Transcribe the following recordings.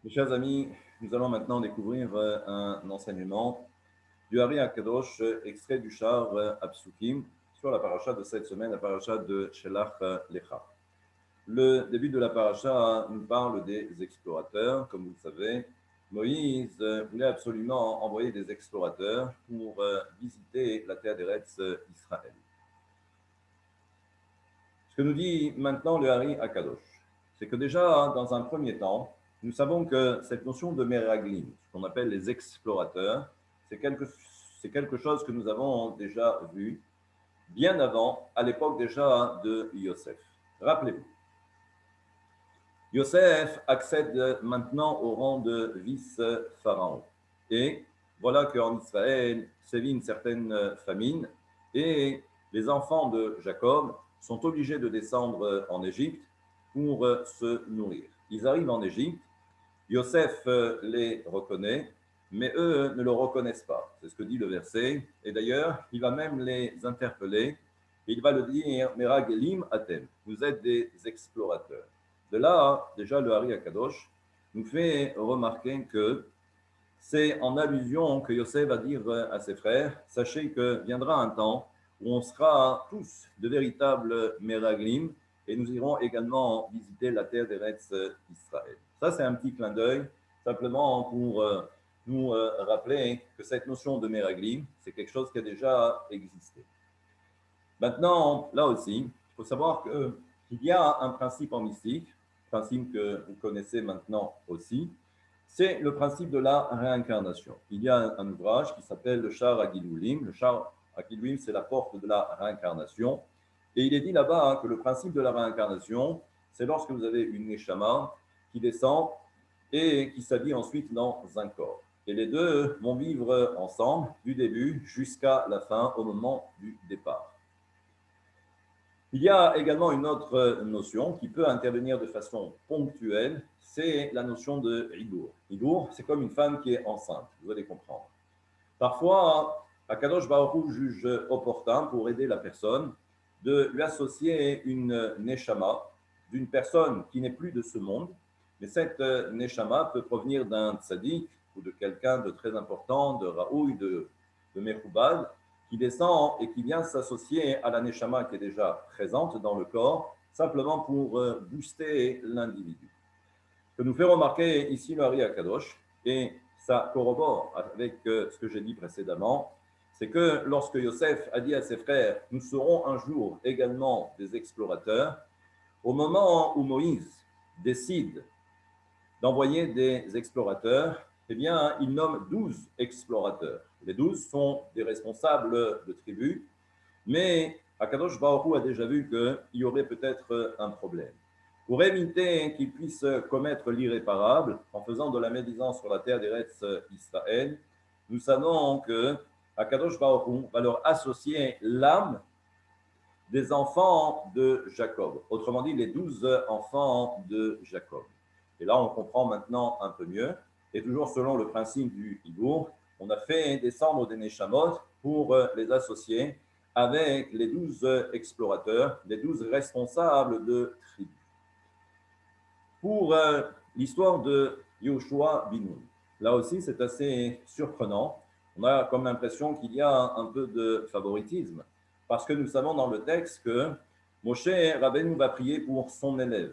Mes chers amis, nous allons maintenant découvrir un enseignement du Hari Akadosh, extrait du char Apsukim, sur la paracha de cette semaine, la paracha de Shelach Lecha. Le début de la paracha nous parle des explorateurs. Comme vous le savez, Moïse voulait absolument envoyer des explorateurs pour visiter la terre d'Eretz Israël. Ce que nous dit maintenant le Hari Akadosh, c'est que déjà, dans un premier temps, nous savons que cette notion de Meraglim, ce qu'on appelle les explorateurs, c'est quelque chose que nous avons déjà vu bien avant, à l'époque déjà de Yosef. Rappelez-vous, Yosef accède maintenant au rang de vice-pharaon. Et voilà qu'en Israël sévit une certaine famine et les enfants de Jacob sont obligés de descendre en Égypte pour se nourrir. Ils arrivent en Égypte, Yosef les reconnaît, mais eux ne le reconnaissent pas. C'est ce que dit le verset. Et d'ailleurs, il va même les interpeller. Il va le dire, Meragelim Atem, vous êtes des explorateurs. De là, déjà, le Hari Akadosh nous fait remarquer que c'est en allusion que Yosef va dire à ses frères, sachez que viendra un temps où on sera tous de véritables Meraglim et nous irons également visiter la terre d'Eretz Israël. Ça, c'est un petit clin d'œil, simplement pour nous rappeler que cette notion de Meraglim, c'est quelque chose qui a déjà existé. Maintenant, là aussi, il faut savoir qu'il y a un principe en mystique, principe que vous connaissez maintenant aussi, c'est le principe de la réincarnation. Il y a un ouvrage qui s'appelle le Shar Agilulim. Le Shar Agilulim, c'est la porte de la réincarnation. Et il est dit là-bas que le principe de la réincarnation, c'est lorsque vous avez une Neshama qui descend et qui s'habille ensuite dans un corps. Et les deux vont vivre ensemble du début jusqu'à la fin, au moment du départ. Il y a également une autre notion qui peut intervenir de façon ponctuelle, c'est la notion de Igour. Igour, c'est comme une femme qui est enceinte, vous allez comprendre. Parfois, Akadosh Baruch Hu juge opportun pour aider la personne de lui associer une neshama d'une personne qui n'est plus de ce monde, mais cette neshama peut provenir d'un tzaddik ou de quelqu'un de très important, de Raoui, de Mechoubad, qui descend et qui vient s'associer à la neshama qui est déjà présente dans le corps, simplement pour booster l'individu. Ce que nous fait remarquer ici le Hari Akadosh, et ça corrobore avec ce que j'ai dit précédemment, c'est que lorsque Yosef a dit à ses frères, nous serons un jour également des explorateurs, au moment où Moïse décide d'envoyer des explorateurs, eh bien, il nomme 12 explorateurs. Les 12 sont des responsables de tribus, mais Akadosh Baruch Hu a déjà vu qu'il y aurait peut-être un problème. Pour éviter qu'ils puissent commettre l'irréparable en faisant de la médisance sur la terre d'Eretz Israël, nous savons que Akadosh Baruch Hu va leur associer l'âme des enfants de Jacob. Autrement dit, les 12 enfants de Jacob. Et là, on comprend maintenant un peu mieux. Et toujours selon le principe du Hibour, on a fait descendre des Neshamot pour les associer avec les 12 explorateurs, les 12 responsables de tribus. Pour l'histoire de Yoshua Binoun, là aussi, c'est assez surprenant. On a comme l'impression qu'il y a un peu de favoritisme, parce que nous savons dans le texte que Moshe Rabbeinu va prier pour son élève.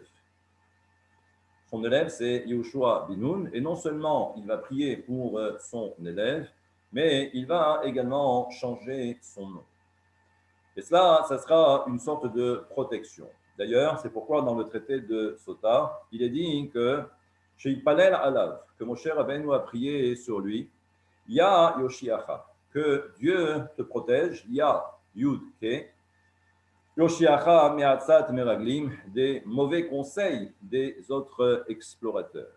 Son élève, c'est Yoshua Binoun, et non seulement il va prier pour son élève, mais il va également changer son nom. Et cela, ça sera une sorte de protection. D'ailleurs, c'est pourquoi dans le traité de Sota, il est dit que chez Ipalel Alav, que Moshe Rabbeinu a prié sur lui, Ya Yoshiacha, que Dieu te protège, Ya Yud Ke, Yoshiacha Me'atzat Meraglim, des mauvais conseils des autres explorateurs.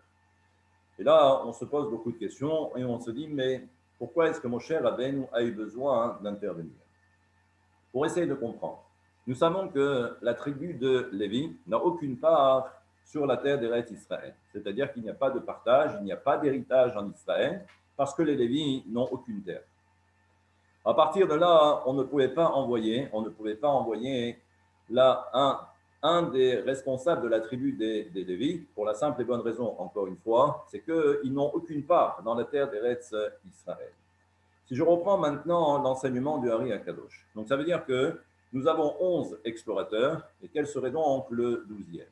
Et là, on se pose beaucoup de questions et on se dit, mais pourquoi est-ce que Moshe Rabbeinu a eu besoin d'intervenir? Pour essayer de comprendre. Nous savons que la tribu de Lévi n'a aucune part sur la terre d'Eretz Israël. C'est-à-dire qu'il n'y a pas de partage, il n'y a pas d'héritage en Israël, parce que les Lévis n'ont aucune terre. À partir de là, on ne pouvait pas envoyer là un un des responsables de la tribu des Lévites, pour la simple et bonne raison, encore une fois, c'est qu'ils n'ont aucune part dans la terre d'Eretz Israël. Si je reprends maintenant l'enseignement du Hari Akadosh, donc ça veut dire que nous avons 11 explorateurs, et quel serait donc le 12e?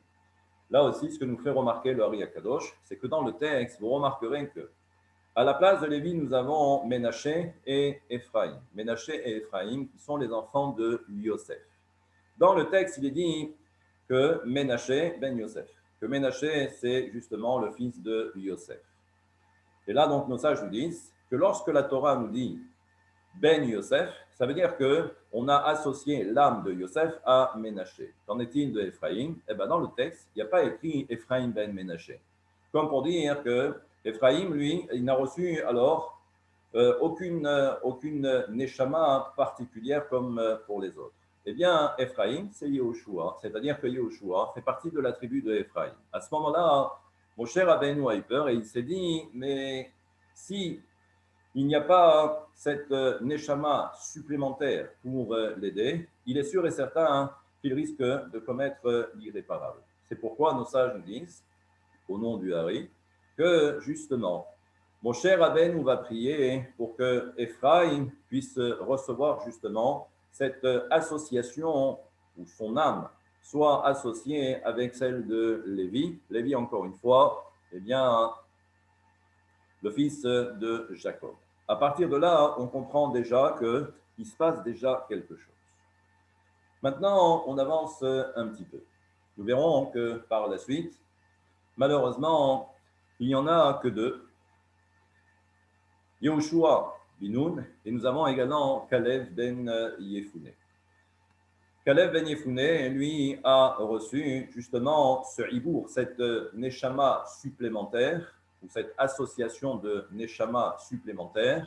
Là aussi, ce que nous fait remarquer le Hari Akadosh, c'est que dans le texte, vous remarquerez que à la place de Lévi, nous avons Ménaché et Éphraïm. Ménaché et Éphraïm, qui sont les enfants de Yosef. Dans le texte, il est dit que Ménaché, ben Yosef, que Ménaché, c'est justement le fils de Yosef. Et là, donc, nos sages nous disent que lorsque la Torah nous dit Ben Yosef, ça veut dire qu'on a associé l'âme de Yosef à Ménaché. Qu'en est-il de Éphraïm? Eh bien, dans le texte, il n'y a pas écrit Éphraïm ben Ménaché. Comme pour dire que Éphraïm, lui, il n'a reçu alors aucune neshama particulière comme pour les autres. Eh bien, Éphraïm, c'est Yehoshua, c'est-à-dire que Yehoshua fait partie de la tribu de Éphraïm. À ce moment-là, mon cher Rabbeinu a eu peur et il s'est dit, mais si il n'y a pas cette neshama supplémentaire pour l'aider, il est sûr et certain qu'il risque de commettre l'irréparable. C'est pourquoi nos sages nous disent, au nom du Hari, que justement, mon cher Rabbeinu va prier pour que Éphraïm puisse recevoir justement cette association où son âme soit associée avec celle de Lévi. Lévi, encore une fois, eh bien, le fils de Jacob. À partir de là, on comprend déjà qu'il se passe déjà quelque chose. Maintenant, on avance un petit peu. Nous verrons que par la suite, malheureusement, il n'y en a que deux. Yehoshua Binoun, et nous avons également Caleb ben Yefouné. Caleb ben Yefouné, lui, a reçu justement ce hibour, cette neshama supplémentaire, ou cette association de neshama supplémentaire,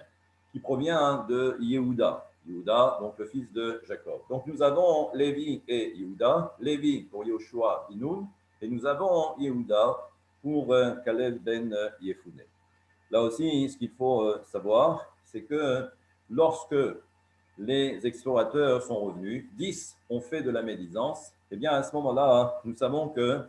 qui provient de Yehuda. Yehuda, donc le fils de Jacob. Donc nous avons Lévi et Yehuda, Lévi pour Yehoshua Binoun, et nous avons Yehuda pour Caleb ben Yefouné. Là aussi, ce qu'il faut savoir, c'est que lorsque les explorateurs sont revenus, 10 ont fait de la médisance, et bien à ce moment-là, nous savons que,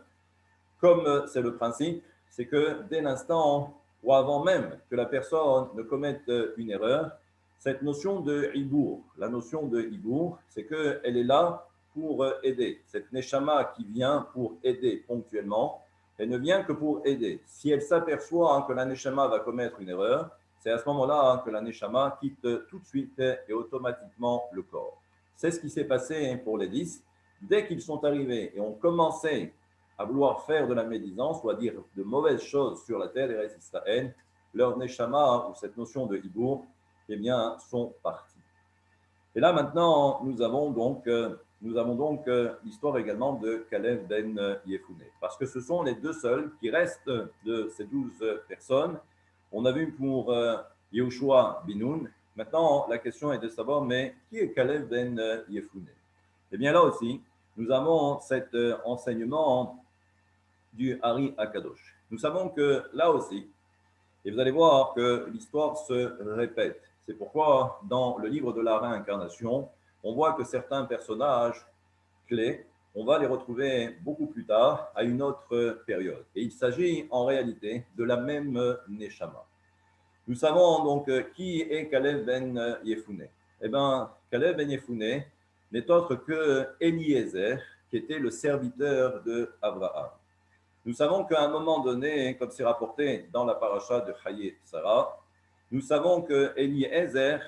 comme c'est le principe, c'est que dès l'instant ou avant même que la personne ne commette une erreur, cette notion de hibour, la notion de hibour, c'est qu'elle est là pour aider. Cette neshama qui vient pour aider ponctuellement, elle ne vient que pour aider. Si elle s'aperçoit que la neshama va commettre une erreur, c'est à ce moment-là que la neshama quitte tout de suite et automatiquement le corps. C'est ce qui s'est passé pour les 10. Dès qu'ils sont arrivés et ont commencé à vouloir faire de la médisance ou à dire de mauvaises choses sur la terre d'Eretz Israël, leur neshama ou cette notion de hibour, eh bien, sont partis. Et là maintenant, nous avons donc l'histoire également de Caleb ben Yefouné, parce que ce sont les deux seuls qui restent de ces 12 personnes. On a vu pour Yehoshua Binoun. Maintenant, la question est de savoir, mais qui est Caleb ben Yefouné? Eh bien là aussi, nous avons cet enseignement du Hari Akadosh. Nous savons que là aussi, et vous allez voir que l'histoire se répète. C'est pourquoi dans le livre de la réincarnation, on voit que certains personnages clés, on va les retrouver beaucoup plus tard à une autre période. Et il s'agit en réalité de la même Neshama. Nous savons donc qui est Caleb ben Yefouné. Eh bien, Caleb ben Yefouné n'est autre que Eliezer, qui était le serviteur de Abraham. Nous savons qu'à un moment donné, comme c'est rapporté dans la paracha de Chayei Sarah, nous savons que Eliezer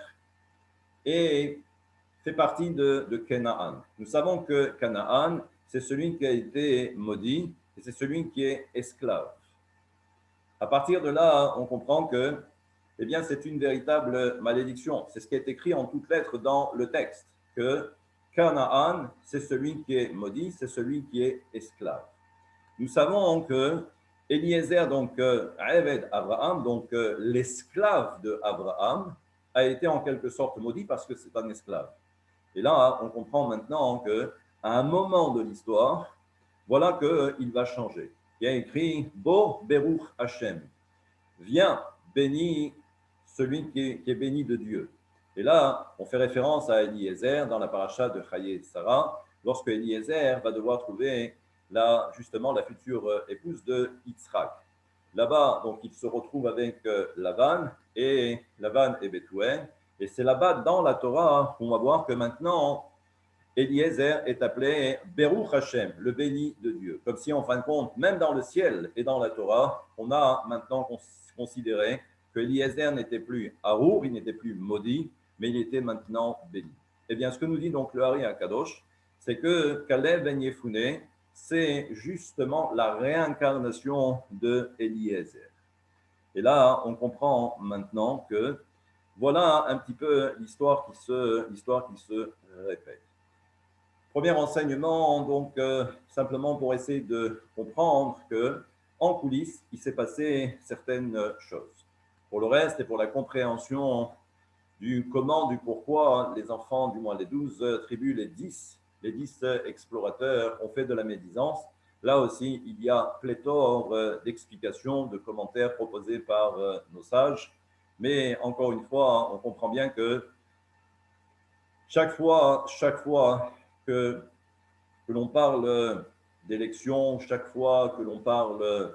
fait partie de Canaan. Nous savons que Canaan, c'est celui qui a été maudit et c'est celui qui est esclave. À partir de là, on comprend que eh bien, c'est une véritable malédiction. C'est ce qui est écrit en toutes lettres dans le texte, que Canaan, c'est celui qui est maudit, c'est celui qui est esclave. Nous savons que Eliezer, donc Eved Abraham, donc l'esclave de Abraham, a été en quelque sorte maudit parce que c'est un esclave. Et là, on comprend maintenant qu'à un moment de l'histoire, voilà qu'il va changer. Il y a écrit Bo Beruch Hashem. Viens, béni celui qui est béni de Dieu. Et là, on fait référence à Eliezer dans la paracha de Chayei Sarah, lorsque Eliezer va devoir trouver justement la future épouse de Yitzhak. Là-bas, donc, il se retrouve avec Lavan et Bethuel. Et c'est là-bas, dans la Torah, qu'on va voir que maintenant, Eliezer est appelé Beruch Hashem, le béni de Dieu. Comme si, en fin de compte, même dans le ciel et dans la Torah, on a maintenant considéré que Eliezer n'était plus Harour, il n'était plus maudit, mais il était maintenant béni. Eh bien, ce que nous dit donc le Hari Akadosh, c'est que Kalev Ben Yefune, c'est justement la réincarnation de Eliezer. Et là, on comprend maintenant que voilà un petit peu l'histoire qui se répète. Premier enseignement, donc simplement pour essayer de comprendre que en coulisses, il s'est passé certaines choses. Pour le reste et pour la compréhension du comment, du pourquoi, les enfants, du moins les 12 tribus, les 10 explorateurs ont fait de la médisance. Là aussi, il y a pléthore d'explications, de commentaires proposés par nos sages. Mais encore une fois, on comprend bien que chaque fois que l'on parle d'élection, chaque fois que l'on parle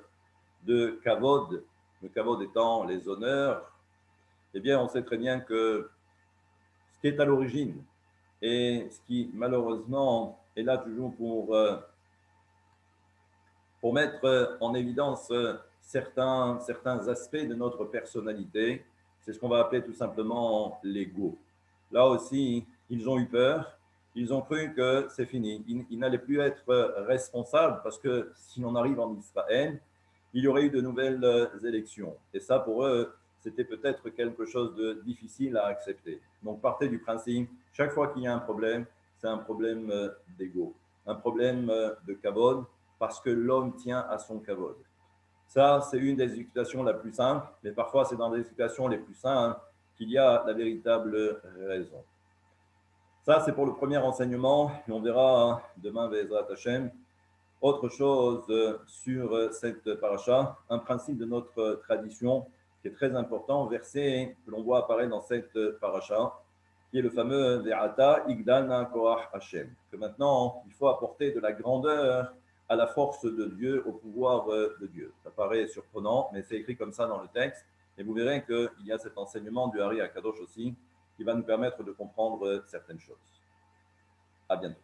de kavod, le kavod étant les honneurs, eh bien, on sait très bien que ce qui est à l'origine et ce qui, malheureusement, est là toujours pour mettre en évidence certains aspects de notre personnalité, c'est ce qu'on va appeler tout simplement l'ego. Là aussi, ils ont eu peur, ils ont cru que c'est fini. Ils n'allaient plus être responsables parce que si on arrive en Israël, il y aurait eu de nouvelles élections. Et ça, pour eux, c'était peut-être quelque chose de difficile à accepter. Donc, partez du principe, chaque fois qu'il y a un problème, c'est un problème d'ego, un problème de kavod, parce que l'homme tient à son kavod. Ça, c'est une des explications la plus simple, mais parfois c'est dans les explications les plus simples qu'il y a la véritable raison. Ça, c'est pour le premier enseignement, et on verra demain, Bezrat Hashem, autre chose sur cette paracha, un principe de notre tradition qui est très important, verset que l'on voit apparaître dans cette paracha, qui est le fameux Ve'ata Igdana Koach Hashem, que maintenant il faut apporter de la grandeur à la force de Dieu, au pouvoir de Dieu. Ça paraît surprenant, mais c'est écrit comme ça dans le texte, et vous verrez qu'il y a cet enseignement du Hari Akadosh aussi, qui va nous permettre de comprendre certaines choses. À bientôt.